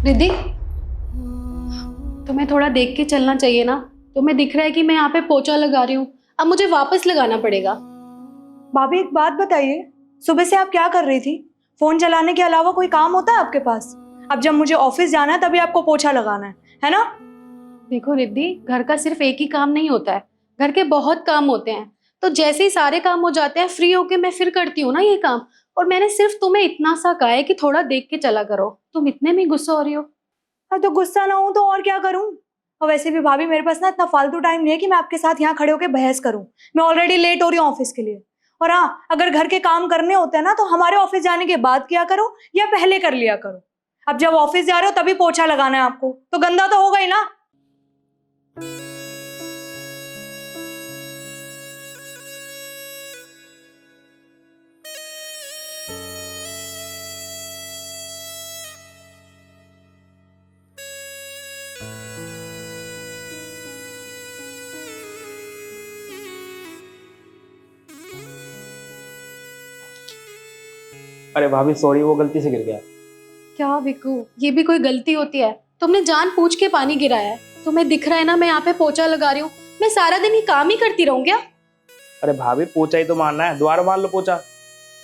रिद्धि, तुम्हें थोड़ा देख के चलना चाहिए ना। तुम्हें दिख रहा है कि मैं यहाँ पे पोछा लगा रही हूँ, अब मुझे वापस लगाना पड़ेगा। भाभी एक बात बताइए, सुबह से आप क्या कर रही थी? फोन चलाने के अलावा कोई काम होता है आपके पास? अब जब मुझे ऑफिस जाना है तभी आपको पोछा लगाना है ना? देखो रिद्धि, घर का सिर्फ एक ही काम नहीं होता है, घर के बहुत काम होते हैं। तो जैसे ही सारे काम हो जाते हैं फ्री होके मैं फिर करती हूँ ना ये काम। और मैंने सिर्फ तुम्हें इतना सा कहा है कि थोड़ा देख के चला करो, तुम इतने में गुस्सा हो रही हो। अब तो गुस्सा ना हूं तो और क्या करूं? और वैसे भी भाभी मेरे पास ना इतना फालतू टाइम नहीं है कि मैं आपके साथ यहाँ खड़े होकर बहस करूं। मैं ऑलरेडी लेट हो रही हूँ ऑफिस के लिए। और हाँ, अगर घर के काम करने होते हैं ना तो हमारे ऑफिस जाने के बाद किया करो या पहले कर लिया करो। अब जब ऑफिस जा रहे हो तभी पोछा लगाना है आपको, तो गंदा तो होगा ही ना। अरे भाभी सॉरी, वो गलती से गिर गया। क्या विकू, ये भी कोई गलती होती है? तुमने जान पूछ के पानी गिराया है। तुम्हें दिख रहा है ना मैं यहाँ पे पोछा लगा रही हूँ। मैं सारा दिन ही काम ही करती रहूं क्या? अरे भाभी पोछा ही तो मारना है, दोबारा मार लो पोछा।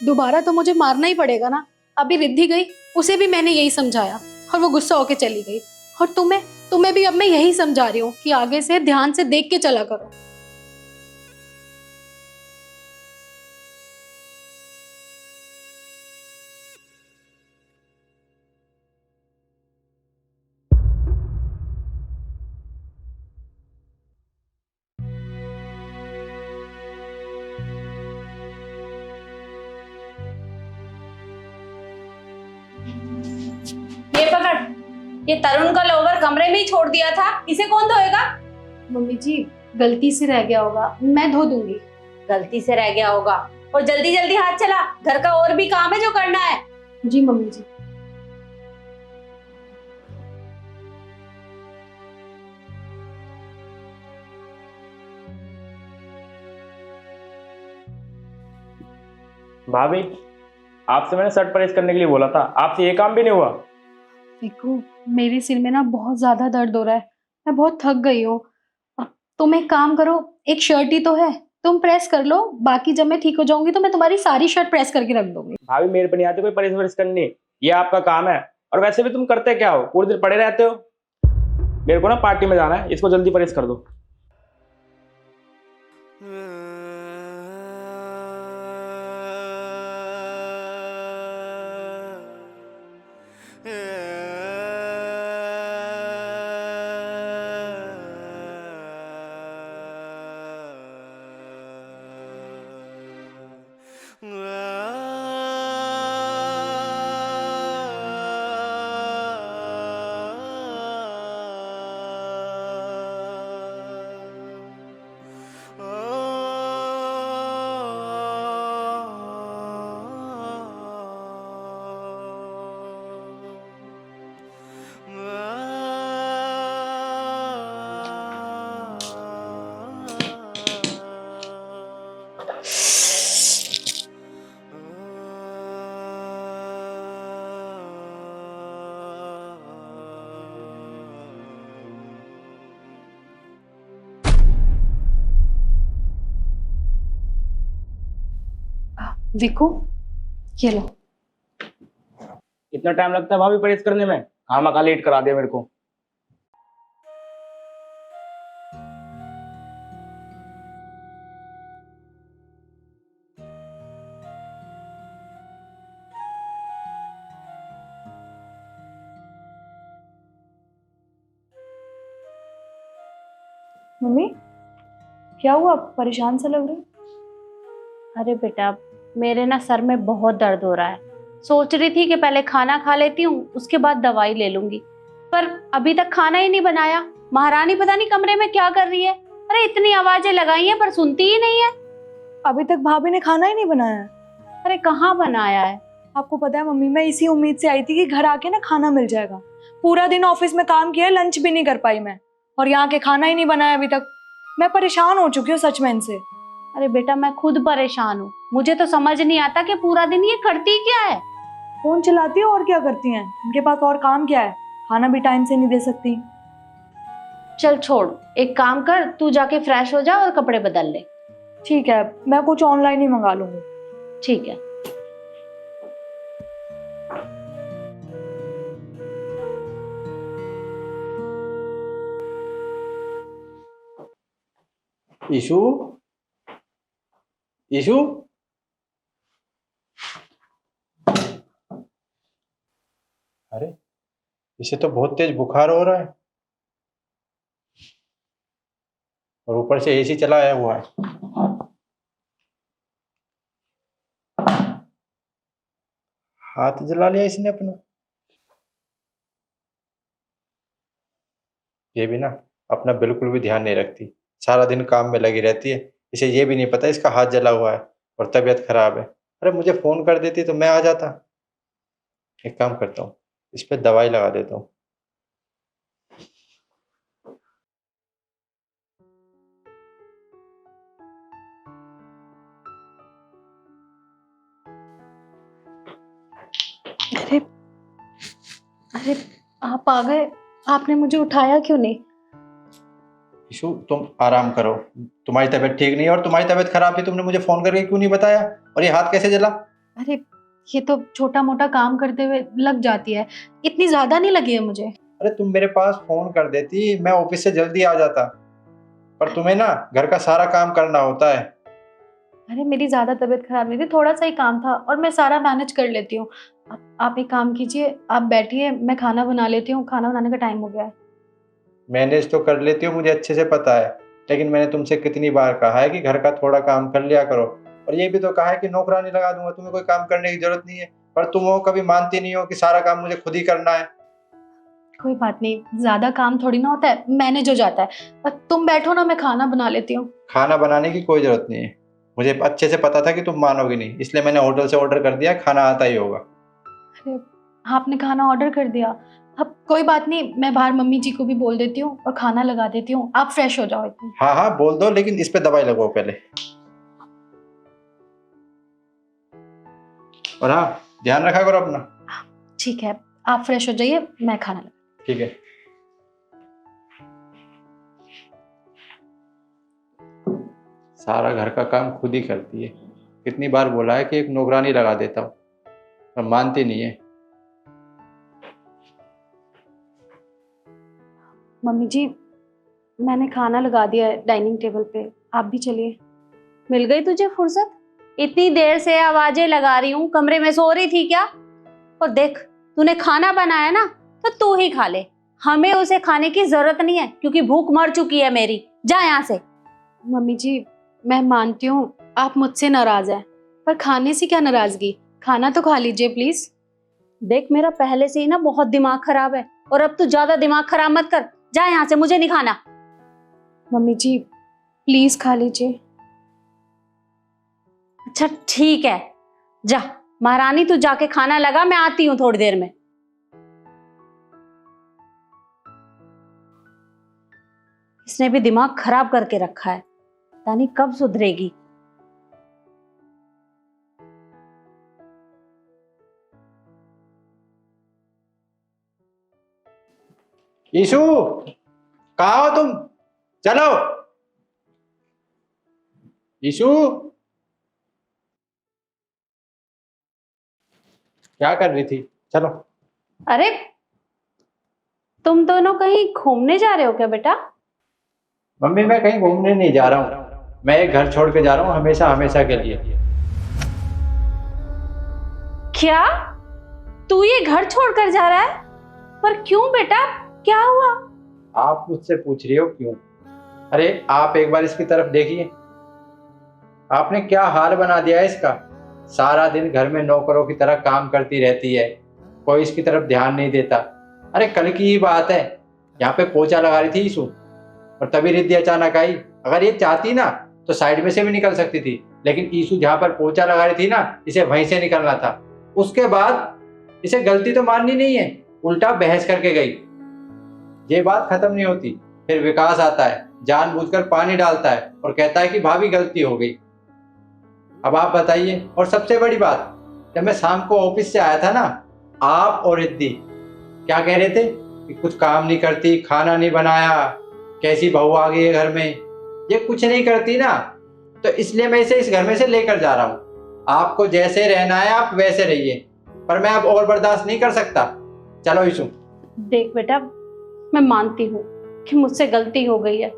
दोबारा तो मुझे मारना ही पड़ेगा ना। अभी रिद्धि गई, उसे भी मैंने यही समझाया और वो गुस्सा होके चली गई। और तुम्हें तुम्हें भी अब मैं यही समझा रही हूँ कि आगे से ध्यान से देख के चला करो। ये पकड़, ये तरुण का लोवर कमरे में ही छोड़ दिया था, इसे कौन धोएगा? मम्मी जी, गलती से रह गया होगा, मैं धो दूंगी। गलती से रह गया होगा। और जल्दी जल्दी हाथ चला, घर का और भी काम है जो करना है। जी मम्मी जी। भाभी आपसे मैंने शर्ट प्रेस करने के लिए बोला था, आपसे ये काम भी नहीं हुआ। देखो, मेरे सिर में ना बहुत ज्यादा दर्द हो रहा है, मैं बहुत थक गई हूँ। अब तुम एक काम करो, एक शर्ट ही तो है, तुम प्रेस कर लो। बाकी जब मैं ठीक हो जाऊंगी तो मैं तुम्हारी सारी शर्ट प्रेस करके रख दूंगी। भाभी मेरे पे नहीं आती कोई प्रेस व्रेस करनी, ये आपका काम है। और वैसे भी तुम करते क्या हो, पूरे दिन पड़े रहते हो। मेरे को ना पार्टी में जाना है, इसको जल्दी प्रेस कर दो। विकू, ये लो। इतना टाइम लगता है भाभी प्रेस करने में? खामखा लेट करा दिया मेरे को। मम्मी क्या हुआ, आप परेशान सा लग रहे हो? अरे बेटा, मेरे ना सर में बहुत दर्द हो रहा है। सोच रही थी कि पहले खाना खा लेती हूँ, उसके बाद दवाई ले लूंगी, पर अभी तक खाना ही नहीं बनाया। महारानी पता नहीं कमरे में क्या कर रही है। अरे इतनी आवाजें लगाई हैं पर सुनती ही नहीं है। अभी तक भाभी ने खाना ही नहीं बनाया है? अरे कहाँ बनाया है। आपको पता है मम्मी, मैं इसी उम्मीद से आई थी कि घर आके ना खाना मिल जाएगा। पूरा दिन ऑफिस में काम किया, लंच भी नहीं कर पाई मैं, और यहाँ के खाना ही नहीं बनाया अभी तक। मैं परेशान हो चुकी हूँ सच में इनसे। अरे बेटा, मैं खुद परेशान हूँ। मुझे तो समझ नहीं आता कि पूरा दिन ये करती क्या है। फोन चलाती है और क्या करती हैं, इनके पास और काम क्या है? खाना भी टाइम से नहीं दे सकती। चल छोड़, एक काम कर, तू जाके फ्रेश हो जा और कपड़े बदल ले। ठीक है, मैं कुछ ऑनलाइन ही मंगा लूंगी। ठीक है। ईशु, ईशु, अरे इसे तो बहुत तेज बुखार हो रहा है और ऊपर से एसी चलाया हुआ है। हाथ जला लिया इसने अपना। ये भी ना अपना बिल्कुल भी ध्यान नहीं रखती, सारा दिन काम में लगी रहती है। इसे ये भी नहीं पता इसका हाथ जला हुआ है और तबीयत खराब है। अरे मुझे फोन कर देती तो मैं आ जाता। एक काम करता हूँ, इस पे दवाई लगा देता हूँ। अरे अरे, आप आ गए। आपने मुझे उठाया क्यों नहीं? ईशु तुम आराम करो, तुम्हारी तबीयत ठीक नहीं है और तुम्हारी तबीयत खराब थी, तुमने मुझे फोन करके क्यों नहीं बताया? और ये हाथ कैसे जला? अरे ये तो छोटा मोटा काम करते हुए लग जाती है, इतनी ज्यादा नहीं लगी है मुझे। अरे तुम मेरे पास फोन कर देती, मैं ऑफिस से जल्दी आ जाता। पर तुम्हें ना घर का सारा काम करना होता है। अरे मेरी ज्यादा तबीयत खराब नहीं थी, थोड़ा सा ही काम था और मैं सारा मैनेज कर लेती हूँ। आप एक काम कीजिए, आप बैठिए, मैं खाना बना लेती हूँ, खाना बनाने का टाइम हो गया है। मैनेज तो कर लेती हो, मुझे अच्छे से पता है, लेकिन मैंने तुमसे कितनी बार कहा है कि घर का थोड़ा काम कर लिया करो। और ये भी तो कहा है कि नौकरानी लगा दूंगा, तुम्हें कोई काम करने की जरूरत नहीं है। पर तुम वो कभी मानती नहीं हो कि सारा काम मुझे खुद ही करना है। कोई बात नहीं, ज्यादा काम थोड़ी ना होता है, मैनेज हो जाता है। पर तुम बैठो ना, मैं खाना बना लेती हूँ। खाना बनाने की कोई जरूरत नहीं है, मुझे अच्छे से पता था कि तुम मानोगी नहीं, इसलिए मैंने होटल से ऑर्डर कर दिया, खाना आता ही होगा। अरे आपने खाना ऑर्डर कर दिया? अब कोई बात नहीं, मैं बाहर मम्मी जी को भी बोल देती हूँ और खाना लगा देती हूँ, आप फ्रेश हो जाओ इतनी। हाँ हाँ बोल दो, लेकिन इस पे दवाई लगवाओ पहले। और हाँ, ध्यान रखा करो अपना। ठीक है, आप फ्रेश हो जाइए, मैं खाना लगा। ठीक है। सारा घर का काम खुद ही करती है। कितनी बार बोला है कि एक नौकरानी लगा देता हूँ, पर मानती नहीं है। मम्मी जी, मैंने खाना लगा दिया है डाइनिंग टेबल पे, आप भी चलिए। मिल गई तुझे फुर्सत? इतनी देर से आवाजें लगा रही हूँ, कमरे में सो रही थी क्या? और देख, तूने खाना बनाया ना तो तू ही खा ले, हमें उसे खाने की जरूरत नहीं है क्योंकि भूख मर चुकी है मेरी। जा यहाँ से। मम्मी जी, मैं मानती हूँ आप मुझसे नाराज हैं, पर खाने से क्या नाराजगी, खाना तो खा लीजिए प्लीज। देख, मेरा पहले से ही ना बहुत दिमाग खराब है और अब तू ज्यादा दिमाग खराब मत कर। जा यहाँ से, मुझे नहीं खाना। मम्मी जी प्लीज खा लीजिए। अच्छा ठीक है, जा महारानी, तू जाके खाना लगा, मैं आती हूँ थोड़ी देर में। इसने भी दिमाग खराब करके रखा है, पता नहीं कब सुधरेगी। ईशु, कहाँ हो तुम? चलो। ईशु, क्या कर रही थी? चलो। अरे तुम दोनों कहीं घूमने जा रहे हो क्या बेटा? मम्मी मैं कहीं घूमने नहीं जा रहा हूँ, मैं एक घर छोड़ के जा रहा हूँ हमेशा हमेशा के लिए। क्या तू ये घर छोड़कर जा रहा है? पर क्यों बेटा, क्या हुआ? आप मुझसे पूछ रही हो क्यों? अरे आप एक बार इसकी तरफ देखिए, आपने क्या हाल बना दिया है इसका। सारा दिन घर में नौकरों की तरह काम करती रहती है, कोई इसकी तरफ ध्यान नहीं देता। अरे कल की ही बात है, यहाँ पे पोछा लगा रही थी ईशु और तभी रिद्धि अचानक आई। अगर ये चाहती ना तो साइड में से भी निकल सकती थी, लेकिन ईशु जहाँ पर पोछा लगा रही थी ना, इसे वहीं से निकलना था। उसके बाद इसे गलती तो माननी नहीं है, उल्टा बहस करके गई। ये बात खत्म नहीं होती, फिर विकास आता है, जानबूझकर पानी डालता है और कहता है कि भाभी गलती हो गई। अब आप बताइए। और सबसे बड़ी बात, जब मैं शाम को ऑफिस से आया था ना, आप और रिद्धि क्या कह रहे थे कि कुछ काम नहीं करती, खाना नहीं बनाया, कैसी बहू आ गई है घर में, ये कुछ नहीं करती ना, तो इसलिए मैं इसे इस घर में से लेकर जा रहा हूँ। आपको जैसे रहना है आप वैसे रहिए, पर मैं अब और बर्दाश्त नहीं कर सकता। चलो यीशु। देख बेटा, मैं मानती हूँ कि मुझसे गलती हो गई है,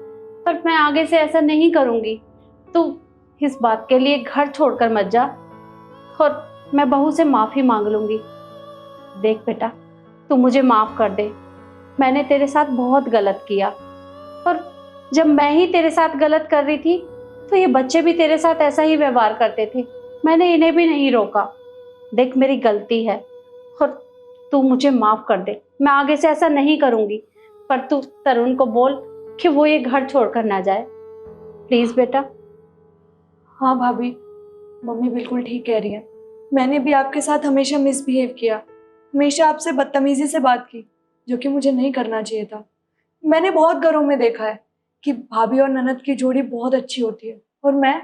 पर मैं आगे से ऐसा नहीं करूँगी। तू इस बात के लिए घर छोड़कर मत जा, और मैं बहू से माफ़ी मांग लूँगी। देख बेटा, तू मुझे माफ़ कर दे, मैंने तेरे साथ बहुत गलत किया, और जब मैं ही तेरे साथ गलत कर रही थी तो ये बच्चे भी तेरे साथ ऐसा ही व्यवहार करते थे, मैंने इन्हें भी नहीं रोका। देख, मेरी गलती है और तू मुझे माफ़ कर दे, मैं आगे से ऐसा नहीं करूँगी। पर तू तरुण को बोल कि वो ये घर छोड़कर ना जाए, प्लीज़ बेटा। हाँ भाभी, मम्मी बिल्कुल ठीक कह रही है। मैंने भी आपके साथ हमेशा मिसबिहेव किया, हमेशा आपसे बदतमीजी से बात की, जो कि मुझे नहीं करना चाहिए था। मैंने बहुत घरों में देखा है कि भाभी और ननद की जोड़ी बहुत अच्छी होती है, और मैं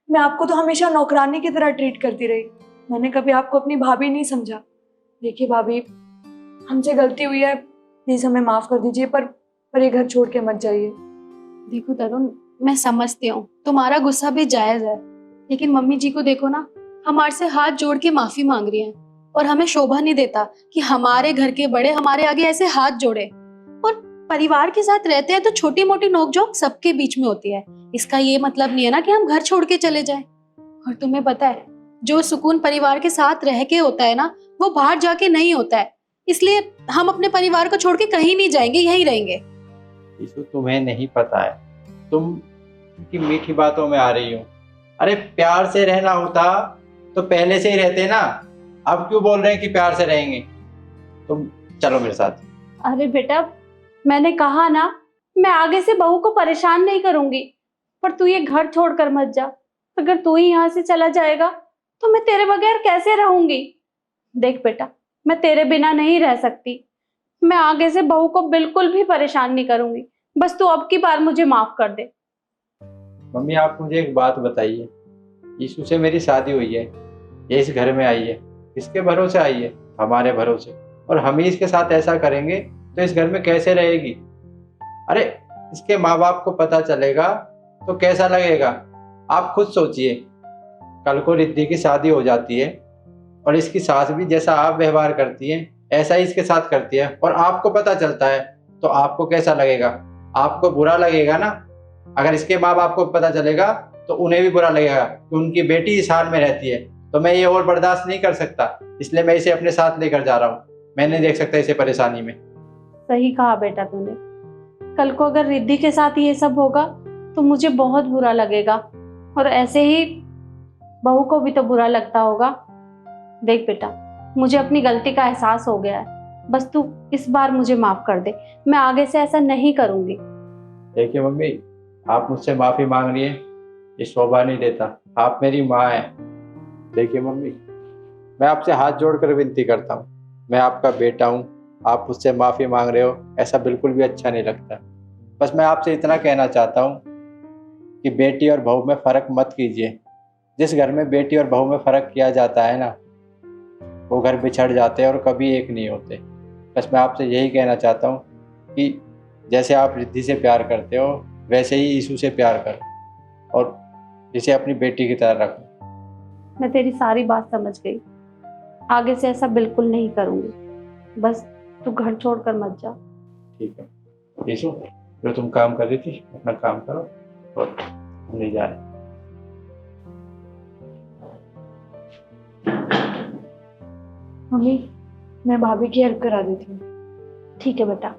आपको तो हमेशा नौकरानी की तरह ट्रीट करती रही। मैंने कभी आपको अपनी भाभी नहीं समझा। देखिए भाभी, हमसे गलती हुई है, प्लीज़ हमें माफ़ कर दीजिए, पर ये घर छोड़ के मत जाइए। देखो तरुण, मैं समझती हूँ तुम्हारा गुस्सा भी जायज है, लेकिन मम्मी जी को देखो ना, हमारे से हाथ जोड़ के माफी मांग रही हैं, और हमें शोभा नहीं देता कि हमारे घर के बड़े हमारे आगे ऐसे हाथ जोड़े। और परिवार के साथ रहते हैं तो छोटी मोटी नोकझोंक सबके बीच में होती है, इसका ये मतलब नहीं है ना कि हम घर छोड़ के चले जाएं। और तुम्हें पता है, जो सुकून परिवार के साथ रह के होता है ना, वो बाहर जाके नहीं होता है। इसलिए हम अपने परिवार को छोड़ के कहीं नहीं जाएंगे, यहीं रहेंगे। यीशु, तुम्हें नहीं पता है, तुम की मीठी बातों में आ रही हो। अरे प्यार से रहना होता तो पहले से ही रहते ना, अब क्यों बोल रहे हैं कि प्यार से रहेंगे? तुम चलो मेरे साथ। अरे बेटा, मैंने कहा ना, मैं आगे से बहू को परेशान नहीं करूंगी, पर तू ये घर छोड़कर मत जा। अगर तू ही यहाँ से चला जाएगा तो मैं तेरे बगैर कैसे रहूंगी? देख बेटा, मैं तेरे बिना नहीं रह सकती, मैं आगे से बहू को बिल्कुल भी परेशान नहीं करूंगी। बस तू अब की बार मुझे माफ कर दे। मम्मी, आप मुझे एक बात बताइए, यीशु से मेरी शादी हुई है, ये इस घर में आई है, किसके भरोसे आई है? हमारे भरोसे। और हम ही इसके साथ ऐसा करेंगे तो इस घर में कैसे रहेगी? अरे इसके माँ बाप को पता चलेगा तो कैसा लगेगा? आप खुद सोचिए, कल को रिद्धि की शादी हो जाती है और इसकी सास भी जैसा आप व्यवहार करती है ऐसा ही इसके साथ करती है, और आपको पता चलता है तो आपको कैसा लगेगा? आपको बुरा लगेगा ना। अगर इसके माँ बाप को पता चलेगा तो उन्हें भी बुरा लगेगा कि उनकी बेटी इस हाल में रहती है। तो मैं ये और बर्दाश्त नहीं कर सकता, इसलिए मैं इसे अपने साथ लेकर जा रहा हूँ। मैं नहीं देख सकता इसे परेशानी में। सही कहा बेटा तूने। कल को अगर रिद्धि के साथ ये सब होगा तो मुझे बहुत बुरा लगेगा, और ऐसे ही बहू को भी तो बुरा लगता होगा। देख बेटा, मुझे अपनी गलती का एहसास हो गया है, बस तू इस बार मुझे माफ कर दे, मैं आगे से ऐसा नहीं करूंगी। देखिए मम्मी, आप मुझसे माफ़ी मांग रही हैं, ये शोभा नहीं देता। आप मेरी माँ हैं। देखिए मम्मी, मैं आपसे हाथ जोड़कर विनती करता हूँ, मैं आपका बेटा हूँ, आप मुझसे माफ़ी मांग रहे हो, ऐसा बिल्कुल भी अच्छा नहीं लगता। बस मैं आपसे इतना कहना चाहता हूँ कि बेटी और बहू में फ़र्क मत कीजिए। जिस घर में बेटी और बहू में फ़र्क किया जाता है ना, वो घर बिछड़ जाते हैं और कभी एक नहीं होते। बस मैं आपसे यही कहना चाहता हूँ कि जैसे आप रिद्धि से प्यार करते हो वैसे ही यीशु से प्यार करो और इसे अपनी बेटी की तरह रखो। मैं तेरी सारी बात समझ गई, आगे से ऐसा बिल्कुल नहीं करूंगी। बस तू घर छोड़कर मत जा। ठीक है यीशु, जो तुम काम कर रही थी अपना काम करो और हम नहीं जा रहे। मम्मी, मैं भाभी की हेल्प करा देती हूँ। ठीक है बेटा।